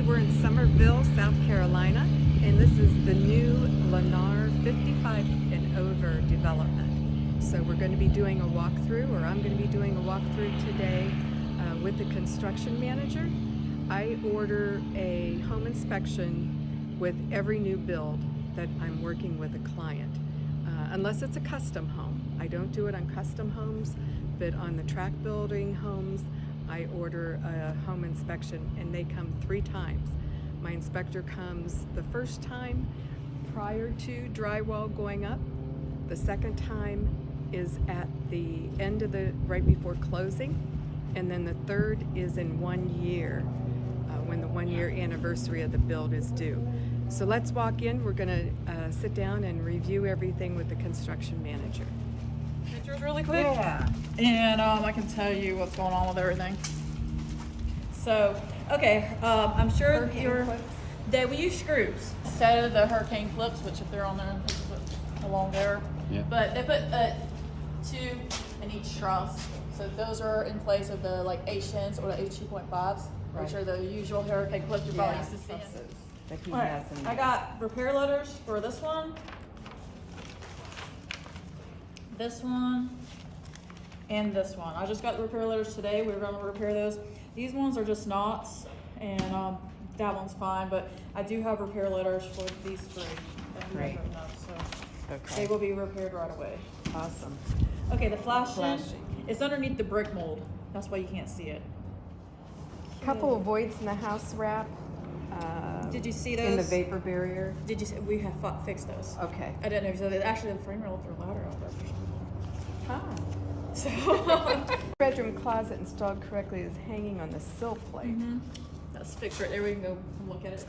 we're in Summerville, South Carolina, and this is the new Lennar 55 and over development. So we're going to be doing a walkthrough, or I'm going to be doing a walkthrough today with the construction manager. I order a home inspection with every new build that I'm working with a client, unless it's a custom home. I don't do it on custom homes, but on the track building homes, I order a home inspection and they come 3 times. My inspector comes the first time prior to drywall going up. The second time is at the end of right before closing. And then the third is in 1 year, when the 1 year anniversary of the build is due. So let's walk in. We're gonna sit down and review everything with the construction manager. Pictures really quick. Yeah. And I can tell you what's going on with everything. So, okay, I'm sure we use screws instead of the hurricane clips, which if they're on there, along there. Yeah. But they put 2 in each truss. So those are in place of the like H10s or the H2.5s, which are the usual hurricane clips you're probably used to seeing. I got repair letters for this one, and this one. I just got the repair letters today. We were going to repair those. These ones are just knots, and that one's fine, but I do have repair letters for these 3. Great. So they will be repaired right away. Awesome. Okay, the flashing. It's underneath the brick mold. That's why you can't see it. Couple of voids in the house wrap. Did you see those? In the vapor barrier. Did you see? We have fixed those. Okay. I didn't know. So actually, the frame rail with their ladder out there for some reason. Huh. So, bedroom closet installed correctly is hanging on the sill plate. Mm-hmm. That's fixed right there. We can go look at it.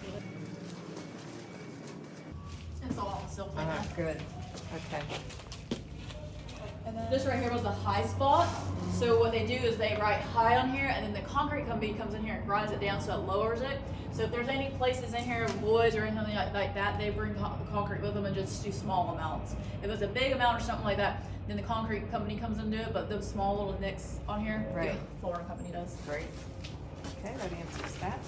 It's all on the sill plate. Good. Okay. And then this right here was the high spot. So what they do is they write high on here, and then the concrete company comes in here and grinds it down so it lowers it. So if there's any places in here, voids or anything like that, they bring concrete with them and just do small amounts. If it's a big amount or something like that, then the concrete company comes and do it, but those small little nicks on here, the flooring company does. Great. Okay, that answers that.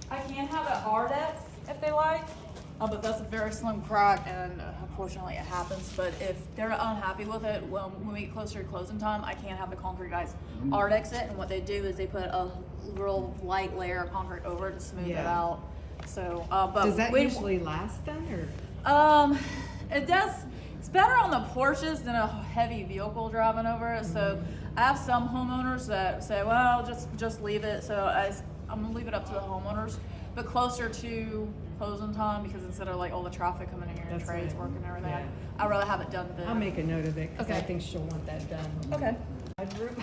I can have an Ardex if they like. But that's a very slim crack, and unfortunately it happens. But if they're unhappy with it, well, when we get closer to closing time, I can't have the concrete guys Ardex it. And what they do is they put a real light layer of concrete over it to smooth it out. So, but does that usually last then, or? It does. It's better on the porches than a heavy vehicle driving over it. So I have some homeowners that say, well, just leave it. So I'm gonna leave it up to the homeowners, but closer to closing time, because instead of like all the traffic coming in here and trades working and everything, I'd rather have it done then. I'll make a note of it because I think she'll want that done. Okay. Mudroom?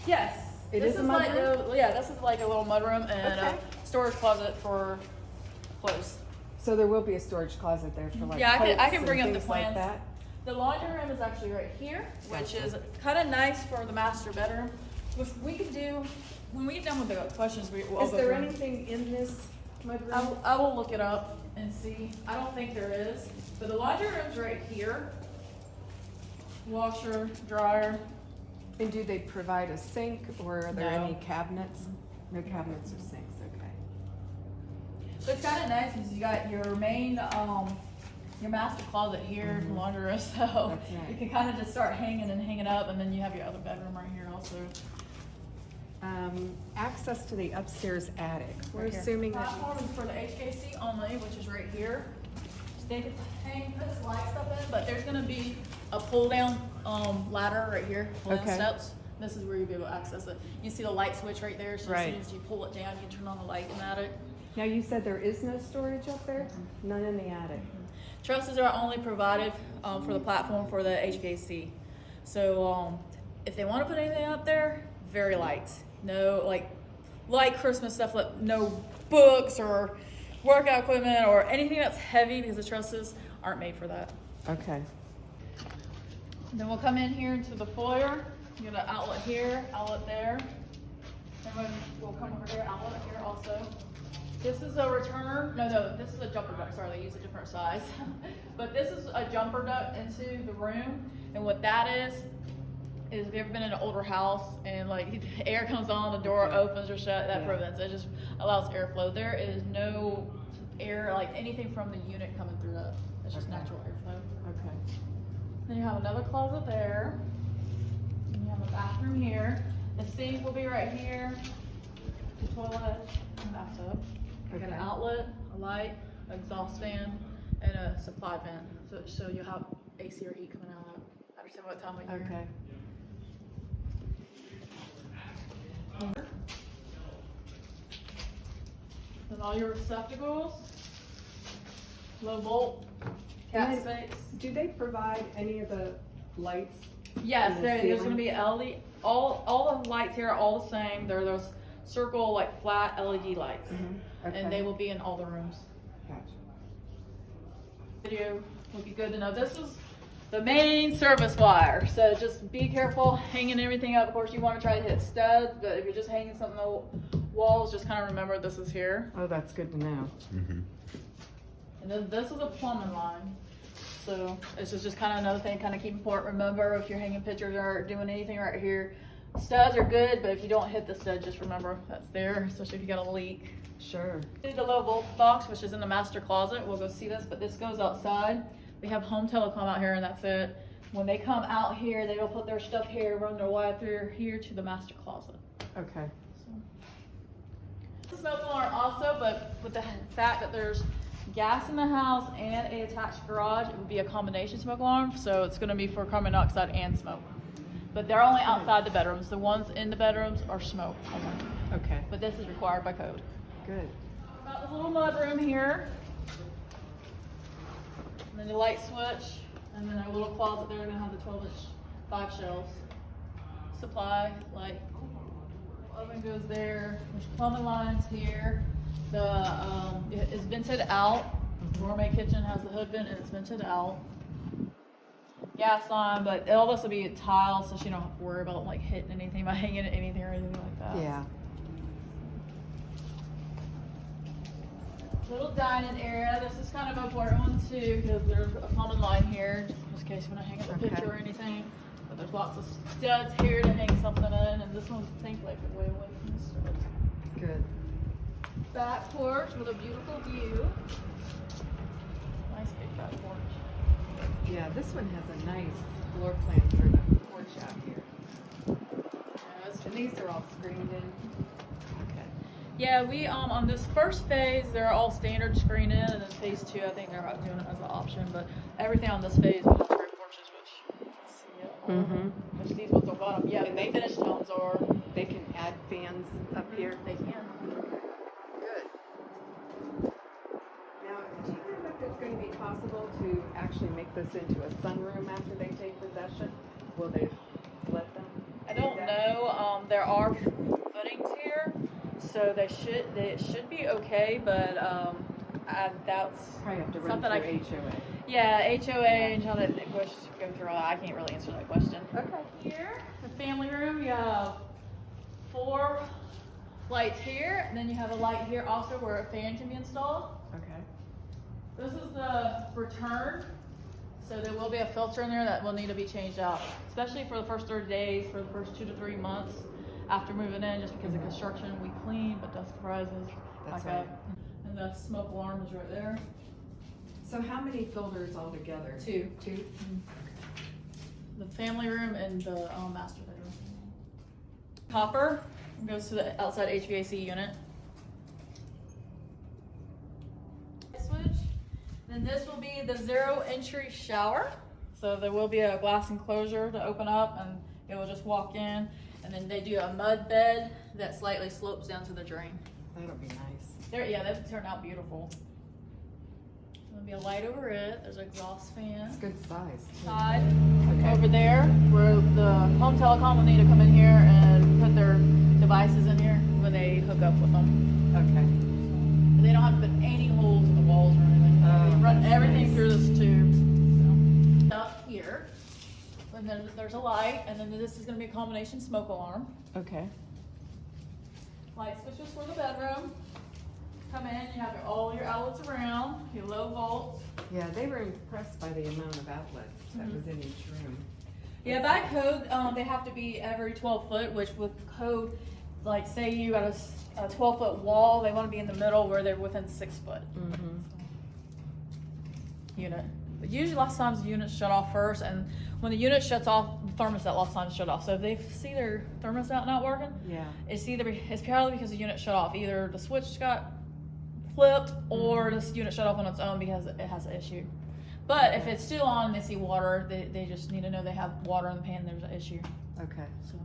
Yes. This is a mudroom? Yeah, this is like a little mudroom and a storage closet for clothes. So there will be a storage closet there for like I can bring up the Like plans. that. The laundry room is actually right here, which is kind of nice for the master bedroom, which we can do when we get done with the questions. Is there anything in this mudroom? I will look it up and see. I don't think there is, but the laundry room's right here. Washer, dryer. And do they provide a sink, or are there any cabinets? No cabinets or sinks. Okay. So it's kind of nice because you got your main, your master closet here, laundry room. So you can kind of just start hanging up, and then you have your other bedroom right here also. Access to the upstairs attic. We're assuming that platform is for the HKC only, which is right here. So they can put this light stuff in, but there's gonna be a pull down ladder right here, pull down steps. This is where you'll be able to access it. You see the light switch right there, so as soon as you pull it down, you can turn on the light in the attic. Now you said there is no storage up there? None in the attic. Trusses are only provided for the platform for the HKC. So if they want to put anything up there, very light. No light Christmas stuff, like no books or workout equipment or anything that's heavy, because the trusses aren't made for that. Okay. Then we'll come in here into the foyer. You got an outlet here, outlet there. Then we'll come over here, outlet here also. This is a returner. No, this is a jumper duct. Sorry, they use a different size. But this is a jumper duct into the room. And what that is, is if you've ever been in an older house and like air comes on, the door opens or shut, that prevents it. It just allows airflow. There is no air, like anything from the unit coming through that. It's just natural airflow. Okay. Then you have another closet there. And you have a bathroom here. The sink will be right here. The toilet and bathtub. You got an outlet, a light, exhaust fan, and a supply vent. So you'll have AC or heat coming out of that. Understand what time of year. Okay. And all your receptacles, low volt, cat space. Do they provide any of the lights? Yes, in the there's ceiling? going to be LED. All the lights here are all the same. They're those circle, like flat LED lights, Okay. and they will be in all the rooms. Gotcha. Video would be good to know. This is the main service wire, so just be careful hanging everything up. Of course, you want to try to hit studs, but if you're just hanging something on the walls, just kind of remember this is here. Oh, that's good to know. And then this is a plumbing line. So this is just kind of another thing, kind of keep important. Remember, if you're hanging pictures or doing anything right here, studs are good, but if you don't hit the stud, just remember that's there, especially if you got a leak. Sure. The low volt box, which is in the master closet, we'll go see this, but this goes outside. We have home telecom out here, and that's it. When they come out here, they will put their stuff here, run their wire through here to the master closet. Okay. So. Smoke alarm also, but with the fact that there's gas in the house and an attached garage, it would be a combination smoke alarm, so it's going to be for carbon dioxide and smoke. But they're only outside the bedrooms. The ones in the bedrooms are smoke only. Okay. But this is required by code. Good. Got this little mud room here. And then the light switch, and then our little closet there, gonna have the 12-inch 5 shelves. Supply, light. Oven goes there. There's plumbing lines here. It's vented out. Gourmet kitchen has the hood vent and it's vented out. Gas line, but all this will be tile, so you don't have to worry about like hitting anything by hanging it, anything or anything like that. Yeah. Little dining area. This is kind of an important one too, because there's a plumbing line here, just in case you want to hang up a picture or anything. But there's lots of studs here to hang something in, and this one's pink like way away from the studs. Good. Back porch with a beautiful view. Nice big back porch. Yeah, this one has a nice floor plan for the porch out here. And these are all screened in. Okay. Yeah, we on this first phase, they're all standard screen in, and then phase 2, I think they're about doing it as an option. But everything on this phase will have screen porches, which you can see it. Which these ones are bottom. Yeah, And the they- finished homes are. They can add fans up here. They can. Good. Now, do you know if it's going to be possible to actually make this into a sunroom after they take possession? Will they let them? I do don't that? know. There are footings here, so they should be okay. But that's Probably have to run something through HOA. Yeah, HOA and how to go through all that. I can't really answer that question. Okay. Here, the family room, you have 4 lights here, and then you have a light here also where a fan can be installed. Okay. This is the return, so there will be a filter in there that will need to be changed out, especially for the first 30 days, for the first 2 to 3 months after moving in, just because of construction. We clean, but dust rises That's back right. up. And the smoke alarm is right there. So how many filters altogether? 2. 2? The family room and the master bedroom. Copper goes to the outside HVAC unit. Switch. Then this will be the 0 entry shower. So there will be a glass enclosure to open up, and it will just walk in. And then they do a mud bed that slightly slopes down to the drain. That'll be nice. Yeah, that turned out beautiful. There'll be a light over it. There's an exhaust fan. It's good size. Side Okay. over there where the home telecom will need to come in here and put their devices in here when they hook up with them. Okay. But they don't have to put any holes in the walls or anything. Oh, They run that's everything nice. through this tube. So, up here, and then there's a light, and then this is going to be a combination smoke alarm. Okay. Light switches for the bedroom. Come in, you have all your outlets around, your low volts. Yeah, they were impressed by the amount of outlets that was in each room. Yeah, by code, they have to be every 12 foot, which with code, like say you got a 12-foot wall, they want to be in the middle where they're within 6 foot. Unit. But usually lots of times the units shut off first, and when the unit shuts off, the thermostat lots of times shut off. So if they see their thermostat not working, it's probably because the unit shut off. Either the switch got flipped or this unit shut off on its own because it has an issue. But if it's still on and they see water, they just need to know they have water in the pan, there's an issue. Okay. So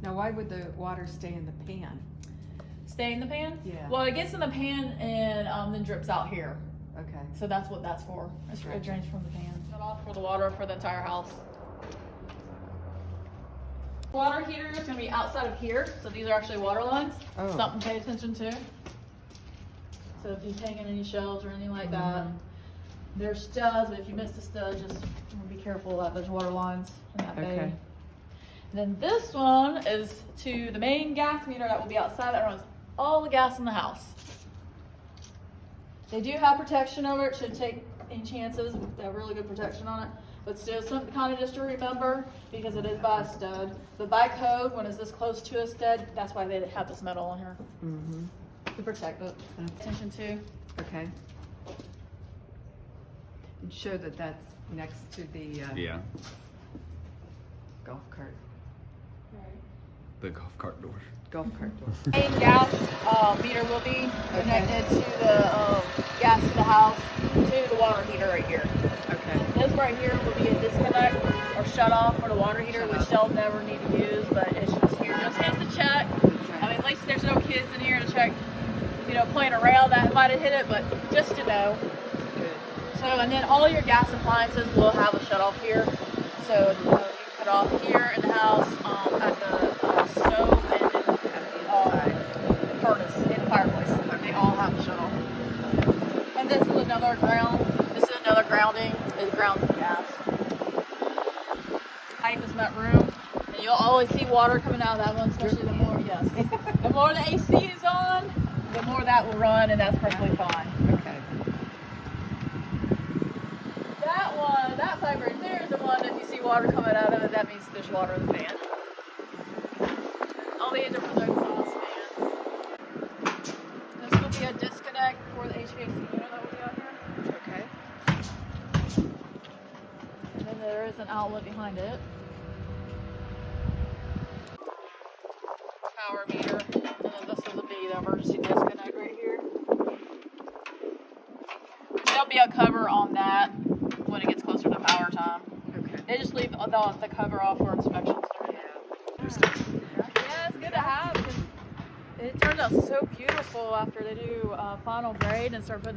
Now, why would the water stay in the pan? stay in the pan? Yeah. Well, it gets in the pan and then drips out here. Okay. So that's what that's for. It Gotcha. drains from the pan. Shut off for the water for the entire house. Water heater is going to be outside of here. So these are actually water lines. Oh. Something to pay attention to. So if you're taking any shells or anything like that, there's studs, but if you miss the stud, just be careful that there's water lines in that bay. Okay. Then this one is to the main gas meter that will be outside that runs all the gas in the house. They do have protection over it, should take any chances. They have really good protection on it. But still, something kind of just to remember because it is by a stud. But by code, when it's this close to a stud, that's why they have this metal on here to protect it. Attention to. Okay. And show that that's next to the golf cart. The golf cart doors. Golf cart door. Main gas meter will be connected to the gas to the house to the water heater right here. Okay. This right here will be a disconnect or shut off for the water heater, which they'll never need to use, but it's just here just in case to check. I mean, at least there's no kids in here to check, playing around that might have hit it, but just to know. Good. So, and then all your gas appliances will have a shut off here. So you can cut off here in the house, at the stove and the furnace in the fireplace. They all have to shut off. And this is another ground. This is another grounding. It grounds the gas. Pipe is in that room, and you'll always see water coming out of that one, especially the more the more the AC is on, the more that will run, and that's perfectly fine. Okay. That pipe right there is the one that if you see water coming out of it, that means there's water in the fan. All the other for those fans. This will be a disconnect for the HVAC unit that will be out here. Okay. And then there is an outlet behind it. Power meter. And then this will be the emergency disconnect right here. There'll be a cover on that when it gets closer to power time. Okay. They just leave the cover off for inspections. Yeah, it's good to have because it turns out so beautiful after they do final grade and start putting